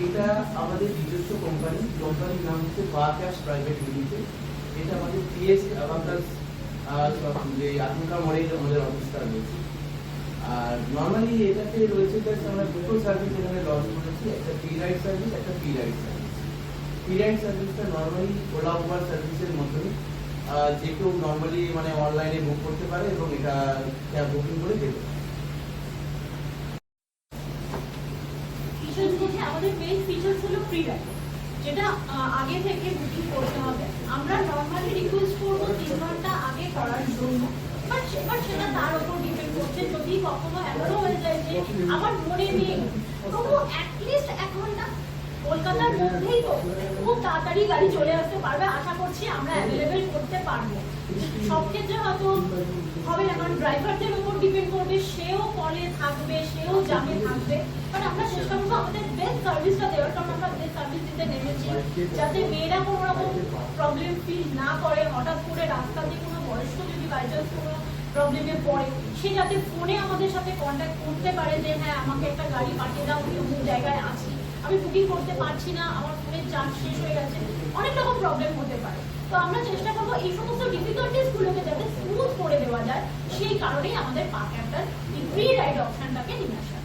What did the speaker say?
এটা আমাদের নিজস্ব কোম্পানির নাম হচ্ছে বাক্যাশ প্রাইভেট লিমিটেড। এটা আমাদের পিএস আবাকাস যে আশঙ্কা মোড়ে আমাদের অফিসটা রয়েছে। আর নর্মালি এটাতে রয়েছে জাস্ট আমরা দুটো সার্ভিস এখানে লঞ্চ করেছি, একটা ফ্রি রাইড সার্ভিস, একটা free ride service. Free ride সার্ভিসটা নর্মালি ওলা উবার সার্ভিসের মতনই, যে কেউ নর্মালি মানে অনলাইনে বুক করতে পারে এবং এটা ক্যাব বুকিং করে যেতে পারে। আমাদের মেইন ফিচারস হলো ফ্রি রাইড, যেটা আগে থেকে বুকিং করতে হবে। আমরা নর্মালি রিকোয়েস্ট করব 3 ঘন্টা আগে করার জন্য, বাট সেটা তার উপর ডিপেন্ড করছে। যদি কখনো এমনও হয়ে যায় যে আমার মনে নেই, তবু অ্যাটলিস্ট 1 ঘন্টা কলকাতার মধ্যেই তো খুব তাড়াতাড়ি গাড়ি চলে আসতে পারবে, আশা করছি আমরা অ্যাভেলেবেল করতে পারবো। সব ক্ষেত্রে হয়তো হবে না, কারণ ড্রাইভারদের উপর ডিপেন্ড করবে, সেও কলে থাকবে, সেও জামে থাকবে। বাট আমরা চেষ্টা করবো আমাদের বেস্ট সার্ভিসটা দেওয়ার, কারণ আমরা বেস্ট সার্ভিস দিতে নেমেছি, যাতে মেয়েরা কোনো রকম প্রবলেম ফিল না করে। হঠাৎ করে রাস্তাতে কোনো বয়স্ক যদি বাই চান্স কোনো প্রবলেমে পড়ে, সে যাতে ফোনে আমাদের সাথে কন্ট্যাক্ট করতে পারে যে হ্যাঁ আমাকে একটা গাড়ি পাঠিয়ে দাও, আমি অমুক জায়গায় আছি, আমি বুকিং করতে পারছি না, আমার ফোনের চার্জ শেষ হয়ে গেছে, অনেক রকম প্রবলেম হতে পারে। তো আমরা চেষ্টা করবো এই সমস্ত ডিফিকাল্টিস গুলোকে যাতে স্মুথ করে দেওয়া যায়, সেই কারণেই আমাদের পার্ক অ্যাপটার এই ফ্রি রাইড অপশনটাকে নিয়ে আসা।